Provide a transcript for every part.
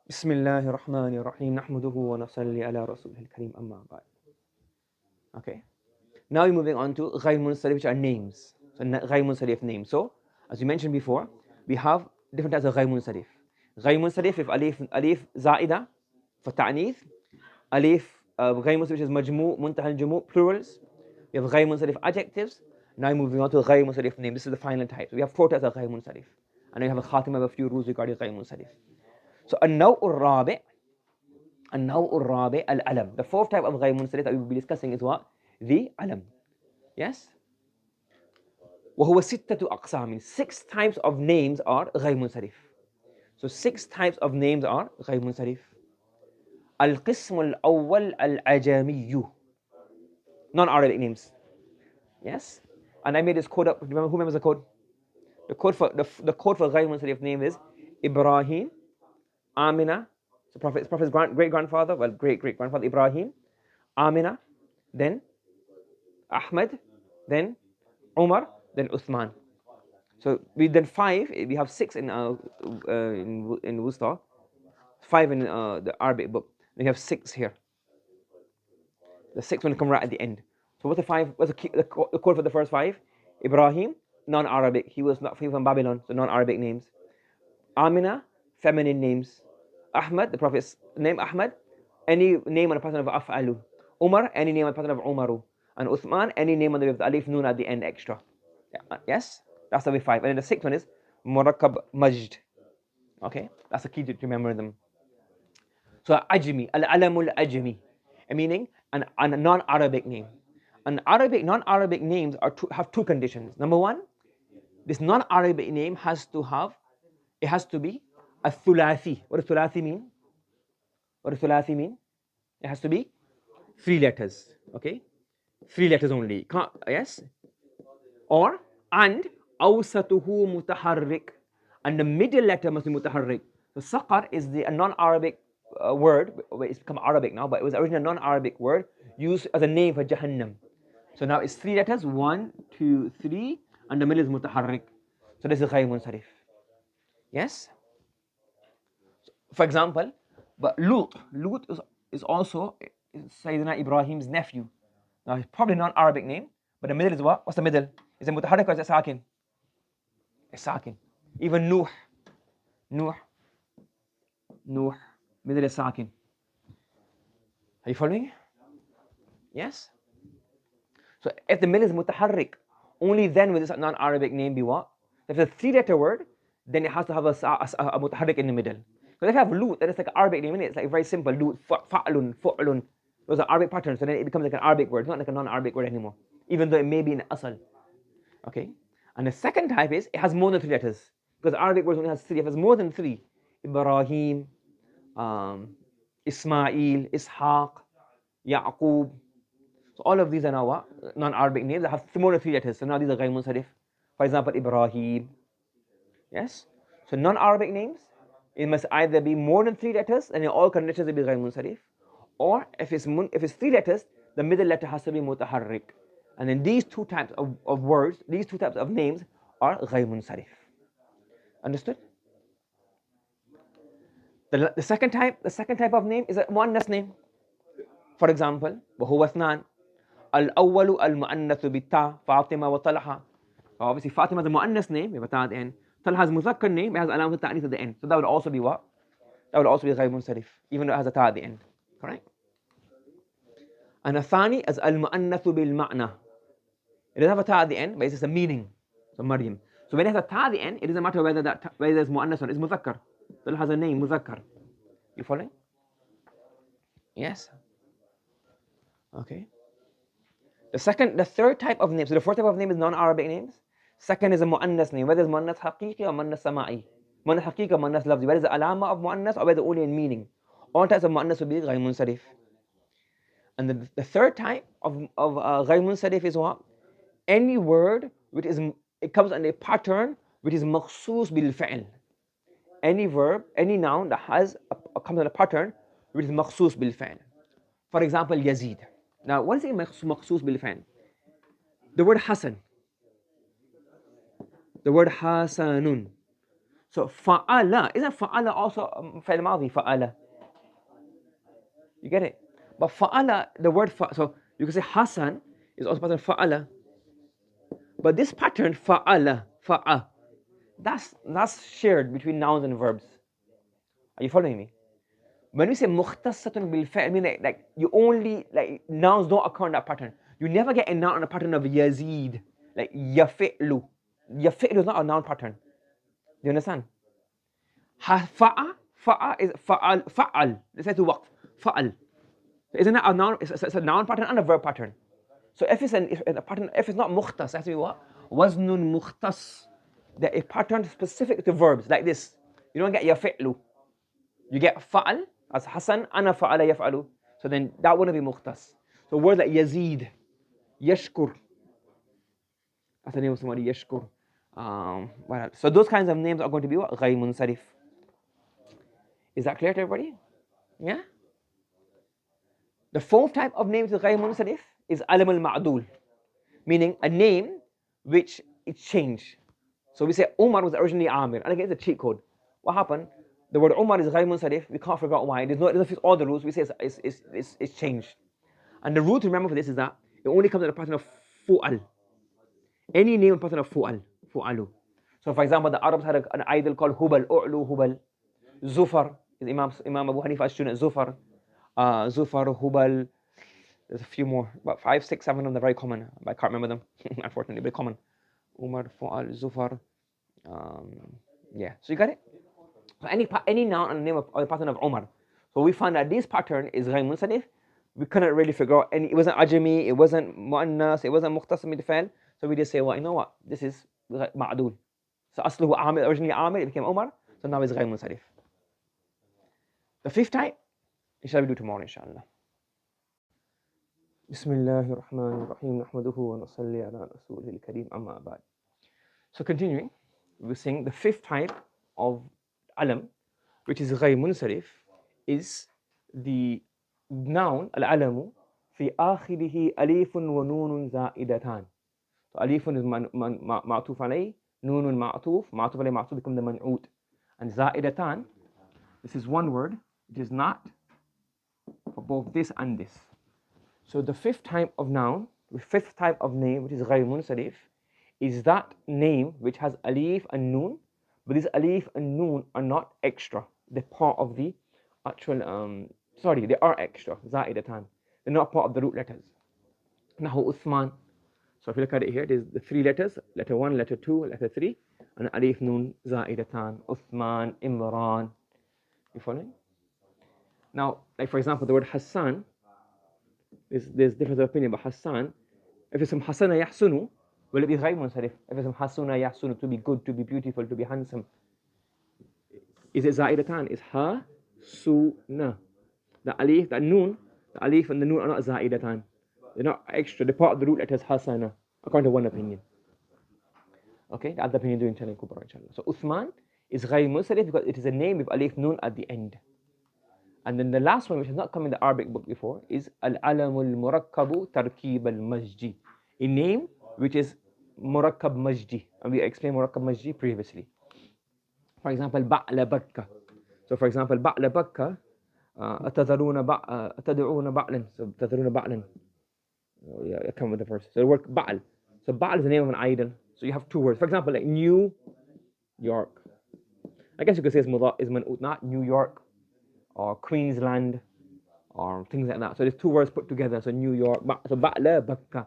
بسم الله الرحمن الرحيم نحمده ونصلي على رسوله الكريم أما بعد. Okay. Now we're moving on to غير منصرف, which are names. So غير منصرف names. So as we mentioned before, we have different types of غير منصرف. غير منصرف with ألف زائدة for تعنيث. ألف غير منصرف which is مجموع منتهى الجموع plurals. We have غير منصرف adjectives. Now moving on to غير منصرف name. This is the final type. So we have 4 types of غير منصرف. And we have a khatima of a few rules regarding غير منصرف. So النوع الرابع العلم. The 4th type of غير منصرف that we will be discussing is what? The علم. Yes? وهو 6 أقسام. 6 types of names are غير منصرف. So 6 types of names are غير منصرف. القسم الأول العجمي. Non-Arabic names. Yes? And I made this code up. Remember, who remembers the code? The code for غير منصرف name is Ibrahim, Amina, so Prophet's great-grandfather, well, great-great-grandfather Ibrahim, Amina, then Ahmed, then Umar, then Uthman. So we then 5, we have 6 in Wusta, 5 in the Arabic book. We have 6 here. The 6th one come right at the end. So what's the 5? What's the code for the first 5? Ibrahim, non-Arabic. He was from Babylon, so non-Arabic names. Amina, feminine names. Ahmad, the Prophet's name Ahmad, any name on a person of Af'alu. Umar, any name on a person of Umaru. And Uthman, any name on the alif noon at the end extra. Yes? That's the way 5. And then the 6th one is Murakkab Majd. Okay? That's the key to remember them. So Ajmi, Al-Alamul Ajmi, meaning a non-Arabic name. Non-Arabic names have 2 conditions. Number 1, this non-Arabic name has to be a thulathi. What does thulathi mean? It has to be 3 letters. Okay? 3 letters only. Yes? And أوسطه متحرك. And the middle letter must be mutaharrik. So saqar is a non-Arabic word. It's become Arabic now, but it was originally a non-Arabic word used as a name for Jahannam. So now it's 3 letters, 1, 2, 3, and the middle is mutaharrik. So this is غير منصرف. Yes? For example, but Lut is also Sayyidina Ibrahim's nephew. Now, it's probably not an Arabic name, but the middle is what? What's the middle? Is it mutaharrik or is it sakin? It's sakin. Even Nuh, middle is sakin. Are you following? Yes? So if the middle is mutaharrik, only then will this non-Arabic name be what? If it's a 3-letter word, then it has to have a mutaharrik in the middle. Because if you have Lut, then it's like an Arabic name, isn't it? It's like very simple. Lut, fa'lun, fu'lun. Those are Arabic patterns, so then it becomes like an Arabic word. It's not like a non-Arabic word anymore, even though it may be in asal. Okay? And the second type is, it has more than 3 letters. Because Arabic words only has 3. If it's more than 3, Ibrahim, Ismail, Ishaq, Yaqub. So all of these are now what? Non-Arabic names that have more than 3 letters. So now these are غير منصرف. For example, Ibrahim. Yes? So non-Arabic names, it must either be more than 3 letters, and in all conditions it will be غير منصرف. Or if it's 3 letters, the middle letter has to be mutaharrik. And then these 2 types of words, these 2 types of names are غير منصرف. Understood? The second type of name is a mu'annas name. For example, وهو اثنان. الأول المؤنث بالتاء فاطمة وطلحة. Obviously, Fatima is a mu'annas name, we have a ta at the end. Talha is a muzakkar name, it has alam ta'anith at the end. So that would also be what? That would also be غير منصرف, even though it has a ta at the end. Correct? And الثاني is المؤنث بالمعنى. It doesn't have a ta at the end, but it's just a meaning. So Maryam. So when it has a ta at the end, it doesn't matter whether it's mu'annas or it's muzakkar. So it has a name, muzakkar. You following? Yes. Okay. The third type of name, so the fourth type of name is non-Arabic names. Second is a mu'annas name, whether it's mu'annas haqiqi or mu'annas sama'i. Mu'annas haqiqi or mu'annas lafzi, whether it's the alama of mu'annas or whether only in meaning. All types of mu'annas will be غير منصرف. And the third type of غير منصرف is what? Any word which it comes on a pattern which is مخصوص بالفعل. Any verb, any noun that comes on a pattern which is مخصوص بالفعل. For example, Yazid. Now, what is it مخصوص بالفعل? The word Hasan. The word Hasanun. So fa'ala, isn't fa'ala also fi'l madhi, fa'ala? You get it? But fa'ala, the word so you can say Hassan is also part of fa'ala. But this pattern, fa'ala, fa'a, that's shared between nouns and verbs. Are you following me? When we say mukhtasatun bil fa'il, I mean like you only, like nouns don't occur in that pattern. You never get a noun in a pattern of yazid, like yafi'lu. Yafi'lu is not a noun pattern. Do you understand? Fa'a is fa'al. Let's say to waqf. Fa'al. So isn't that a noun? It's a noun pattern and a verb pattern. So if it's a pattern, if it's not mukhtas, it has to be what? Waznun mukhtas. That a pattern specific to verbs, like this. You don't get yafi'lu. You get fa'al as Hasan, ana fa'ala yaf'alu. So then that wouldn't be mukhtas. So words like yazid, yashkur. That's the name of somebody, yashkur. What else? So those kinds of names are going to be what? Ghayr munsarif. Is that clear to everybody? Yeah? The fourth type of name to ghayr munsarif is alam al-ma'dul, meaning a name which it changed. So we say Umar was originally Amir, and again it's a cheat code. What happened? The word Umar is ghayr munsarif. We can't figure out why. It doesn't fit all the rules. We say it's changed. And the rule to remember for this is that it only comes in a pattern of fu'al. Any name in pattern of fu'al, fu'alu. So for example, the Arabs had an idol called Hubal, U'lu Hubal. Zufar is Imam Abu Hanifa's student, Zufar. Zufar, Hubal. There's a few more, about 5, 6, 7 of them. They're very common. I can't remember them, unfortunately. Very common. Umar, Fu'al, Zufar. Yeah. So you got it. So any noun and name of the pattern of Umar. So we found that this pattern is ghayr munsarif. We couldn't really figure out any. It wasn't ajami. It wasn't mu'annas. It wasn't mukhtas bil fi'l. So we just say, well, you know what? This is ma'dul. So asluhu Amir, originally Amir, it became Umar. So now it's ghayr munsarif. The fifth type, inshallah, we do tomorrow, inshallah. Bismillahir Rahmanir Rahim. Nahmaduhu wa nusalli ala rasulihil kareem, amma ba'd. So continuing, we're saying the fifth type of alam, which is ghayr munsarif, is the noun al-alamu fi akhirihi alifun wa nunun za'idatan. So alifun is ma'tuf alayh, nunun ma'tuf alayh, ma'tuf become the man'ut. And za'idatan, this is one word. It is not for both this and this. So the fifth type of noun, the fifth type of name, which is ghayr munsarif, is that name which has alif and noon, but these alif and noon are not extra. They're part of the actual, they are extra, za'idatan. They're not part of the root letters. Nahu Uthman. So if you look at it here, there's the 3 letters, letter 1, letter 2, letter 3, and alif, noon, za'idatan, Uthman, Imran. You following? Now, like for example, the word Hassan, there's difference of opinion, but Hassan, if it's from Hasana Yahsunu, will it be ghayr munsarif? If it's from Hasuna Yahsunu, to be good, to be beautiful, to be handsome, is it za'idatan? Is ha, su, na. The alif, the noon, the alif and the noon are not za'idatan. They're not extra. They're part of the root letters hasana, according to one opinion. Okay, the other opinion doing Telling Kubra, inshallah. So Uthman is ghayr munsarif because it is a name with alif noon at the end. And then the last one, which has not come in the Arabic book before, is Al-Alamul Murakkabu Trakib al-Majdi, a name which is Murakkab Majdi, and we explained Murakkab Majdi previously. For example, بعلبك. So for example, بعلبك أتدعون بعلا. So تدعون بعلا. Yeah, I come with the verse. So the word Ba'al. So Ba'al is the name of an idol. So you have 2 words. For example, like New York. I guess you could say it's man'ut, not New York, or Queensland, or things like that. So there's 2 words put together. So New York. So بعلبك.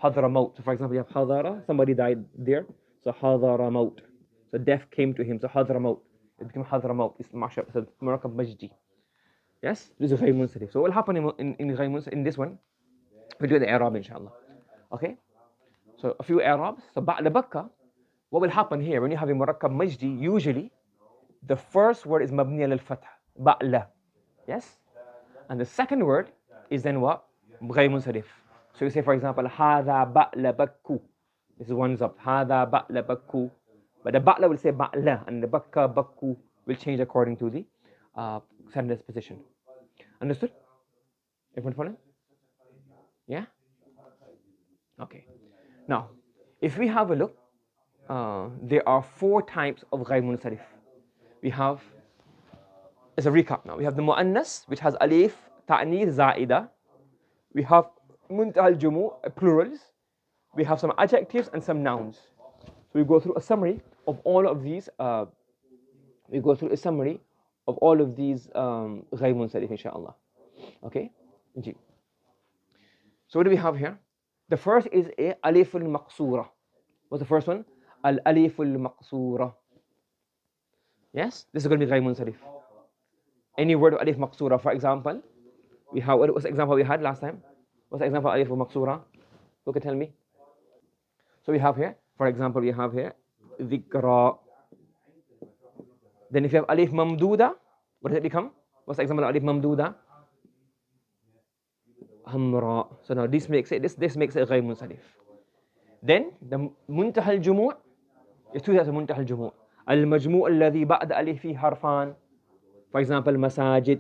Hadramaut. So for example, you have Hadara, somebody died there. So Hadramaut. So death came to him. So Hadramaut. It became Hadramaut. It's mashup. So Murakkab Majdi. Yes? This is ghayr munsarif. So what will happen in ghayr munsarif, in this one? We do the I'rab, inshallah. Okay? So a few I'rabs. So ba'labaka, what will happen here when you have a Murakkab Majdi? Usually, the first word is mabniya lil-fath. Ba'la. Yes? And the second word is then what? Ghayr munsarif. So you say, for example, هذا بعلبك. This is one's up. هذا بعلبك. But the ba'la will say ba'la, and the bakka, bakku will change according to the sentence position. Understood? Everyone following? Yeah? Okay. Now, if we have a look there are 4 types of غير منصرف. We have, as a recap now, we have the مؤنث, which has alif, ta'nith, زائدة. We have منتهى الجموع, plurals. We have some adjectives and some nouns. So we go through a summary of all of these. غير منصرف, inshallah. Okay? So what do we have here? The first is a alif al-maqsura. What's the first one? Al-alif al-maqsura. Yes? This is going to be غير منصرف. Any word of alif maqsura, for example, we have, what's the example we had last time? What's the example of alif maqsura? Who can tell me? So we have here, for example, we have here ذكرى. Then if you have alif mamduda, what does it become? What's the example of alif mamduda? Hamra. So now this makes it غير منصرف. Then the منتهى الجموع, there's 2 types of منتهى الجموع. المجموع الذي بعد ألف فيه حرفان. For example, masajid.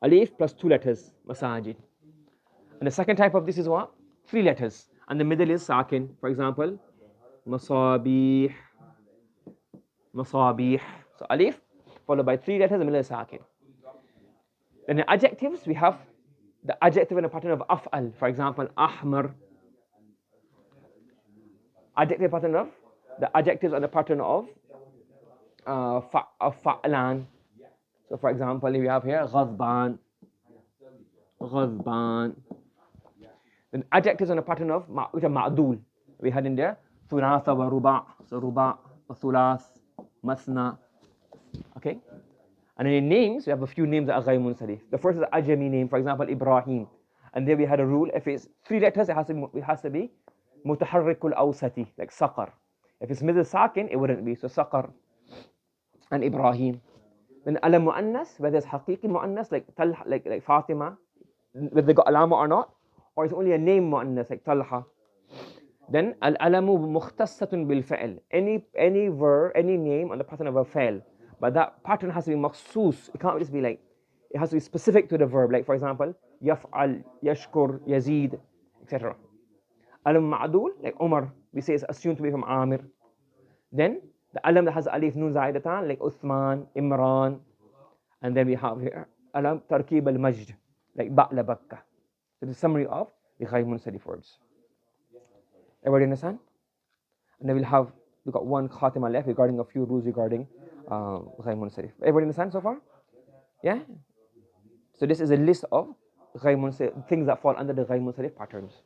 Alif plus 2 letters, masajid. And the second type of this is what? 3 letters. And the middle is sakin. For example, masabih. Masabih. So alif followed by 3 letters, the middle is sakin. Then the adjectives, we have the adjective in a pattern of af'al. For example, ahmar. Adjective pattern of, the adjectives on the pattern of fa'lan. So for example, we have here ghadban. Ghadban. Then adjectives on the pattern of which are ma'dul. We had in there thulatha wa ruba'. So ruba' wa thulath, mathna. Okay? And then in names, we have a few names that are غير منصرف. The first is an Ajami name, for example, Ibrahim. And there we had a rule, if it's 3 letters, it has to be متحرك الأوسطي, like saqar. If it's middle sakin, it wouldn't be. So saqar and Ibrahim. Then alam mu'annas, whether it's haqiqi mu'annas, like Fatima, whether they got alama or not, or it's only a name mu'annas, like Talha. Then al-alamu mukhtassatun bil-fa'l. Any verb, any name on the pattern of a fa'l. But that pattern has to be makhsus. It can't just be like, it has to be specific to the verb. Like for example, yaf'al, yashkur, yazid, etc. Al-ma'dul, like Umar, we say it's assumed to be from Amir. Then the alam that has alif nun za'idatan, like Uthman, Imran. And then we have here alam tركيب المزج, like بعلبك. So the summary of the غير منصرف words. Everybody understand? And then we've got one khatima left regarding a few rules regarding غير منصرف. Everybody understand so far? Yeah? So this is a list of غير منصرف, things that fall under the غير منصرف patterns.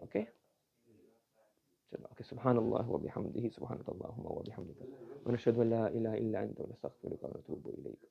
Okay? Okay, subhanallah wa bihamdihi, subhanakallahumma wa bihamdika. Wa nashhadu an la ilaha illa anta wa nastaghfiruka wa natubu ilayk.